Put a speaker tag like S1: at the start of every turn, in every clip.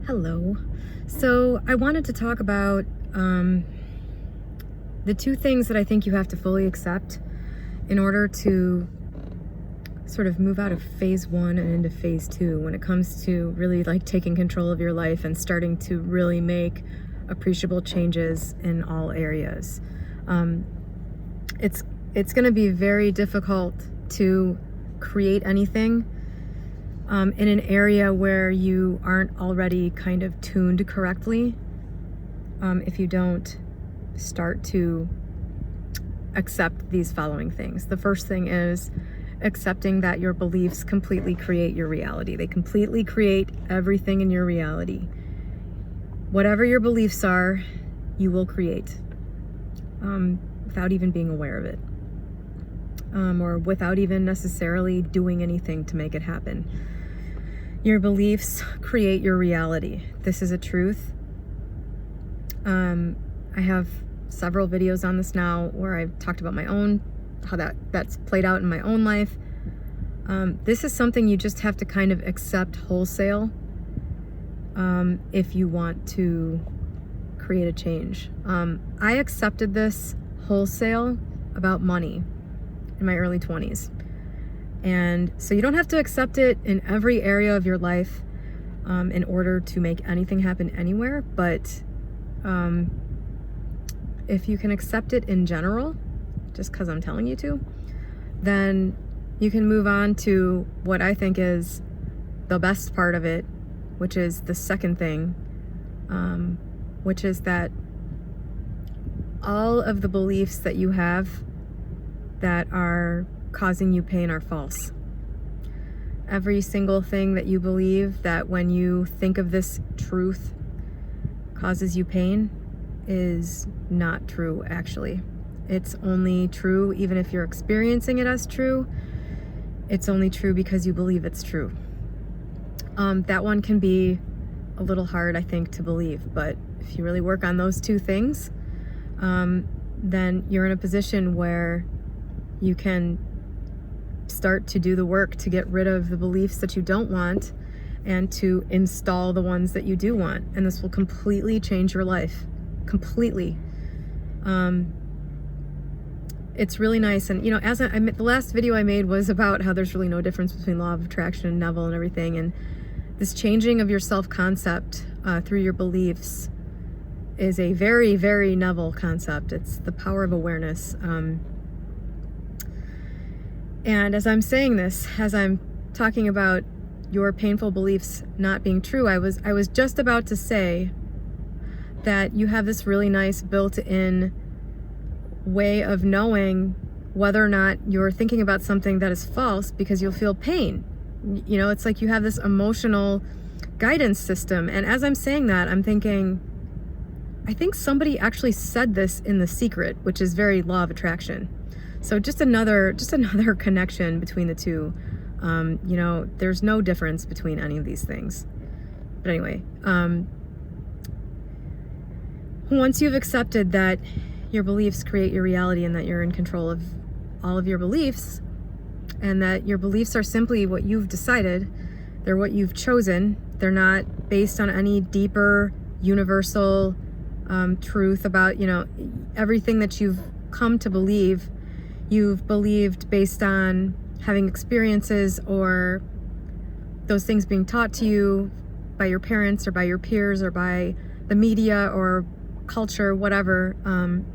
S1: Hello. So I wanted to talk about the two things that I think you have to fully accept in order to sort of move out of phase one and into phase two when it comes to really like taking control of your life and starting to really make appreciable changes in all areas. It's going to be very difficult to create anything in an area where you aren't already kind of tuned correctly, if you don't start to accept these following things. The first thing is accepting that your beliefs completely create your reality. They completely create everything in your reality. Whatever your beliefs are, you will create, without even being aware of it, or without even necessarily doing anything to make it happen. Your beliefs create your reality. This is a truth. I have several videos on this now where I've talked about my own, how that's played out in my own life. This is something you just have to kind of accept wholesale if you want to create a change. I accepted this wholesale about money in my early 20s. And so you don't have to accept it in every area of your life in order to make anything happen anywhere. But if you can accept it in general, just because I'm telling you to, then you can move on to what I think is the best part of it, which is the second thing, which is that all of the beliefs that you have that are causing you pain are false. Every single thing that you believe that when you think of this truth causes you pain is not true, actually. It's only true, even if you're experiencing it as true, it's only true because you believe it's true. That one can be a little hard, I think, to believe, but if you really work on those two things, then you're in a position where you can start to do the work to get rid of the beliefs that you don't want and to install the ones that you do want. And this will completely change your life. Completely. It's really nice. And, you know, as the last video I made was about how there's really no difference between law of attraction and Neville and everything. And this changing of your self-concept through your beliefs is a very, very Neville concept. It's the power of awareness. And as I'm saying this, as I'm talking about your painful beliefs not being true, I was just about to say that you have this really nice built-in way of knowing whether or not you're thinking about something that is false because you'll feel pain. You know, it's like you have this emotional guidance system. And as I'm saying that, I'm thinking, I think somebody actually said this in The Secret, which is very law of attraction. So just another connection between the two. You know, there's no difference between any of these things. But anyway, once you've accepted that your beliefs create your reality and that you're in control of all of your beliefs, and that your beliefs are simply what you've decided, they're what you've chosen, they're not based on any deeper universal truth about, you know, everything that you've come to believe, you've believed based on having experiences or those things being taught to you by your parents or by your peers or by the media or culture, whatever.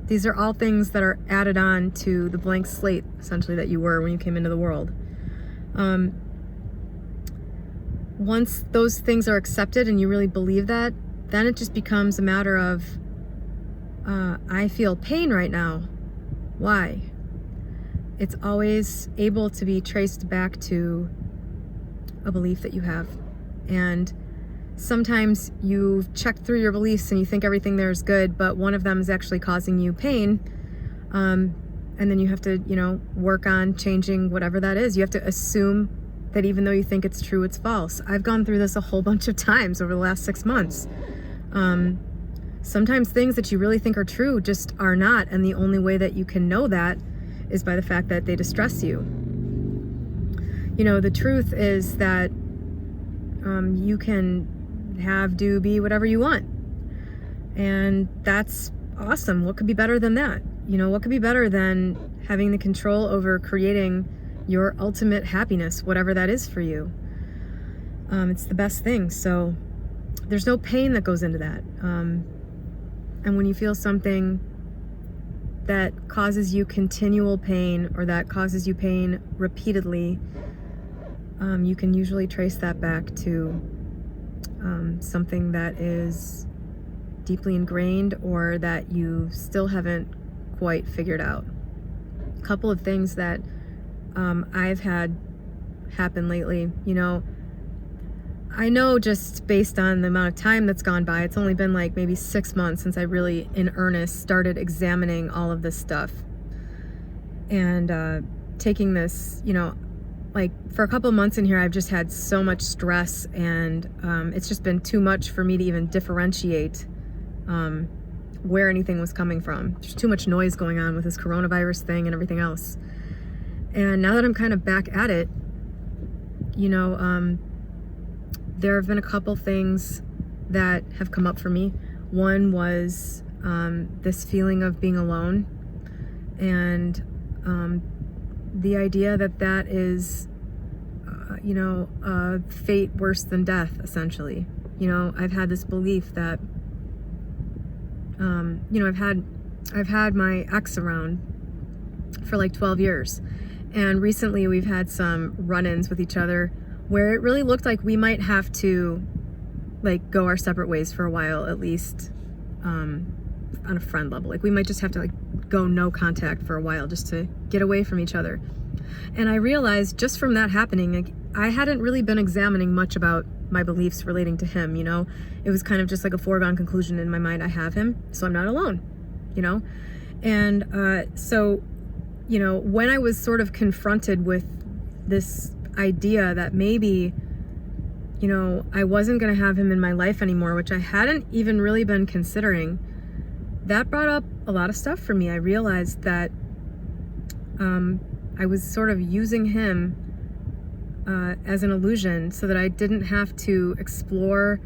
S1: These are all things that are added on to the blank slate, essentially, that you were when you came into the world. Once those things are accepted and you really believe that, then it just becomes a matter of, I feel pain right now. Why? It's always able to be traced back to a belief that you have. And sometimes you've checked through your beliefs and you think everything there is good, but one of them is actually causing you pain. And then you have to, you know, work on changing whatever that is. You have to assume that even though you think it's true, it's false. I've gone through this a whole bunch of times over the last 6 months. Sometimes things that you really think are true just are not, and the only way that you can know that is by the fact that they distress you. You know, the truth is that you can have, do, be whatever you want. And that's awesome. What could be better than that? You know, what could be better than having the control over creating your ultimate happiness, whatever that is for you? It's the best thing. So there's no pain that goes into that. And when you feel something that causes you continual pain, or that causes you pain repeatedly, you can usually trace that back to something that is deeply ingrained, or that you still haven't quite figured out. A couple of things that I've had happen lately, you know, I know just based on the amount of time that's gone by, it's only been like maybe 6 months since I really in earnest started examining all of this stuff and taking this, you know, like for a couple of months in here, I've just had so much stress, and it's just been too much for me to even differentiate where anything was coming from. There's too much noise going on with this coronavirus thing and everything else. And now that I'm kind of back at it, you know, there have been a couple things that have come up for me. One was this feeling of being alone, and the idea that that is, you know, a fate worse than death, essentially. You know, I've had this belief that, you know, I've had my ex around for like 12 years. And recently we've had some run-ins with each other where it really looked like we might have to like go our separate ways for a while, at least on a friend level. Like we might just have to like go no contact for a while just to get away from each other. And I realized just from that happening, like, I hadn't really been examining much about my beliefs relating to him, you know. It was kind of just like a foregone conclusion in my mind. I have him, so I'm not alone, you know. And so, you know, when I was sort of confronted with this idea that maybe, you know, I wasn't going to have him in my life anymore, which I hadn't even really been considering, that brought up a lot of stuff for me. I realized that I was sort of using him as an illusion so that I didn't have to explore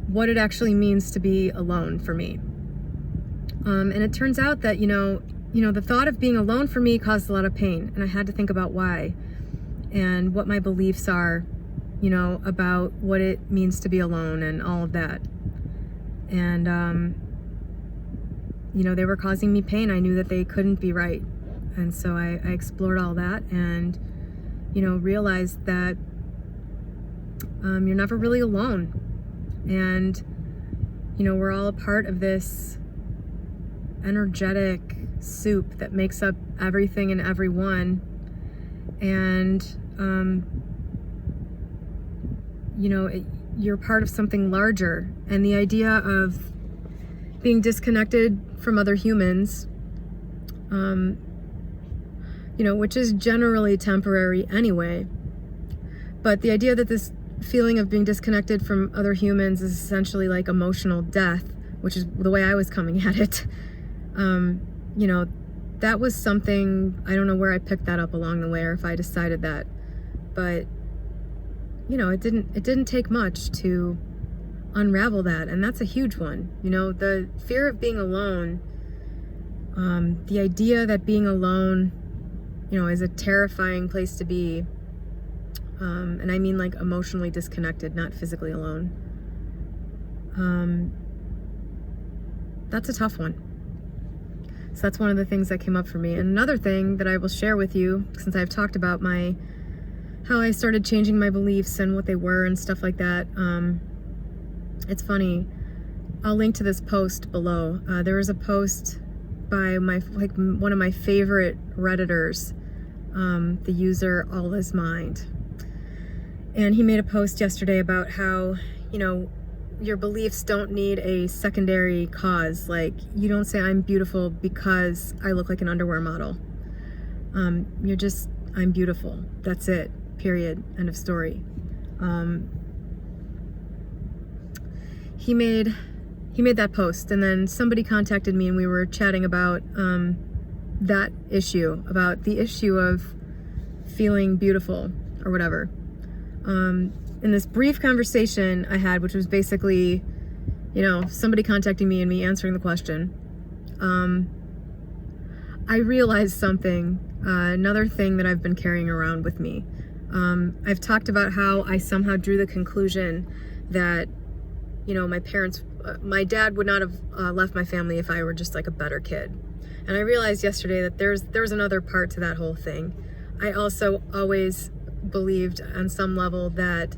S1: what it actually means to be alone for me. And it turns out that, you know, the thought of being alone for me caused a lot of pain, and I had to think about why and what my beliefs are, you know, about what it means to be alone and all of that. And, you know, they were causing me pain. I knew that they couldn't be right. And so I explored all that and, you know, realized that you're never really alone. And, you know, we're all a part of this energetic soup that makes up everything and everyone. And, you know, you're part of something larger. And the idea of being disconnected from other humans, you know, which is generally temporary anyway. But the idea that this feeling of being disconnected from other humans is essentially like emotional death, which is the way I was coming at it. You know, that was something, I don't know where I picked that up along the way or if I decided that, but you know, it didn't take much to unravel that. And that's a huge one. You know, the fear of being alone, the idea that being alone, you know, is a terrifying place to be. And I mean like emotionally disconnected, not physically alone. That's a tough one. So that's one of the things that came up for me. And another thing that I will share with you, since I've talked about how I started changing my beliefs and what they were and stuff like that. It's funny. I'll link to this post below. There was a post by one of my favorite Redditors, the user All Is Mind. And he made a post yesterday about how, you know, your beliefs don't need a secondary cause. Like, you don't say I'm beautiful because I look like an underwear model. You're just, I'm beautiful. That's it. Period. End of story. He made that post, and then somebody contacted me and we were chatting about that issue, about the issue of feeling beautiful or whatever. in this brief conversation I had, which was basically, you know, somebody contacting me and me answering the question, I realized something, another thing that I've been carrying around with me. I've talked about how I somehow drew the conclusion that, you know, my dad would not have left my family if I were just like a better kid. And I realized yesterday that there's another part to that whole thing. I also always believed on some level that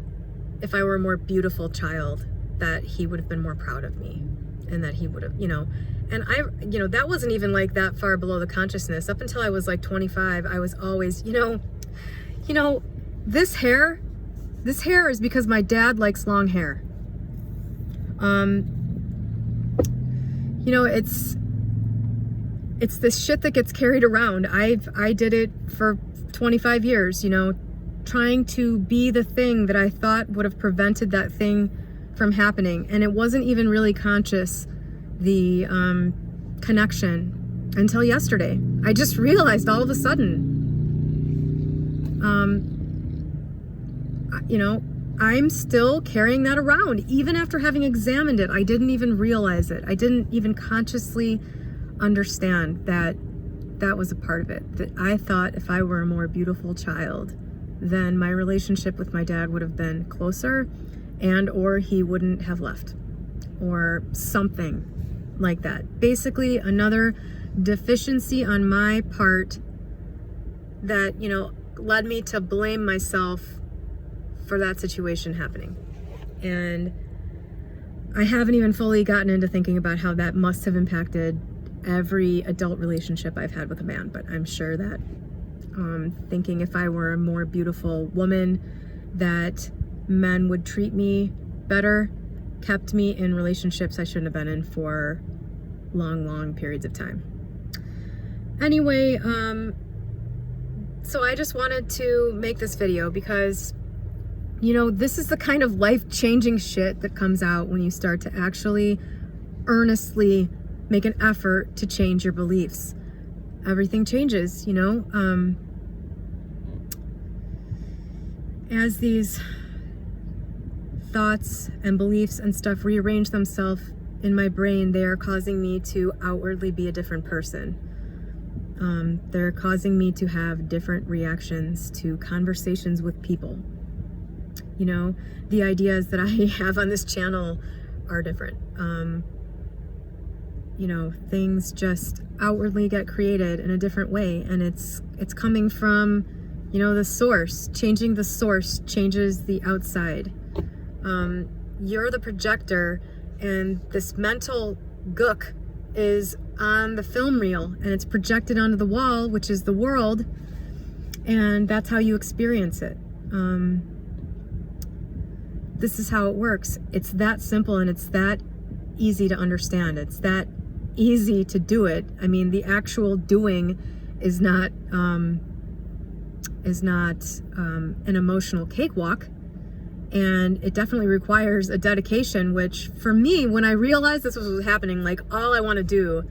S1: if I were a more beautiful child, that he would have been more proud of me, and that he would have, you know, and that wasn't even like that far below the consciousness. Up until I was like 25, I was always, you know, this hair is because my dad likes long hair. You know, it's this shit that gets carried around. I did it for 25 years, you know, trying to be the thing that I thought would have prevented that thing from happening. And it wasn't even really conscious, the connection, until yesterday. I just realized all of a sudden, you know, I'm still carrying that around. Even after having examined it, I didn't even realize it. I didn't even consciously understand that that was a part of it. That I thought if I were a more beautiful child, then my relationship with my dad would have been closer, and or he wouldn't have left, or something like that. Basically, another deficiency on my part that, you know, led me to blame myself for that situation happening. And I haven't even fully gotten into thinking about how that must have impacted every adult relationship I've had with a man, but I'm sure that thinking if I were a more beautiful woman, that men would treat me better, kept me in relationships I shouldn't have been in for long periods of time. Anyway, so I just wanted to make this video because, you know, this is the kind of life-changing shit that comes out when you start to actually earnestly make an effort to change your beliefs. Everything changes, you know. As these thoughts and beliefs and stuff rearrange themselves in my brain, they are causing me to outwardly be a different person. They're causing me to have different reactions to conversations with people. You know, the ideas that I have on this channel are different. You know, things just outwardly get created in a different way, and it's coming from, you know, the source. Changing the source changes the outside. You're the projector, and this mental gook is on the film reel, and it's projected onto the wall, which is the world, and that's how you experience it. This is how it works. It's that simple, and it's that easy to understand. It's that easy to do it. I mean, the actual doing is not an emotional cakewalk, and it definitely requires a dedication, which for me, when I realized this was happening, like, all I want to do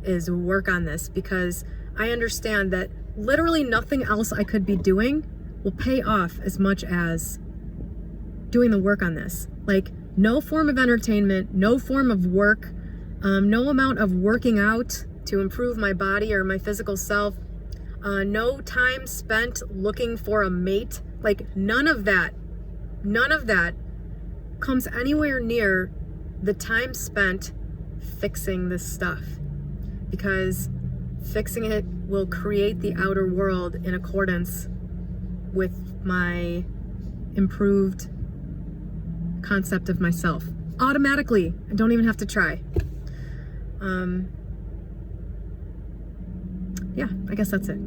S1: is work on this, because I understand that literally nothing else I could be doing will pay off as much as doing the work on this. Like, no form of entertainment, no form of work, no amount of working out to improve my body or my physical self, no time spent looking for a mate, like none of that comes anywhere near the time spent fixing this stuff, because fixing it will create the outer world in accordance with my improved concept of myself automatically. I don't even have to try. Yeah, I guess that's it.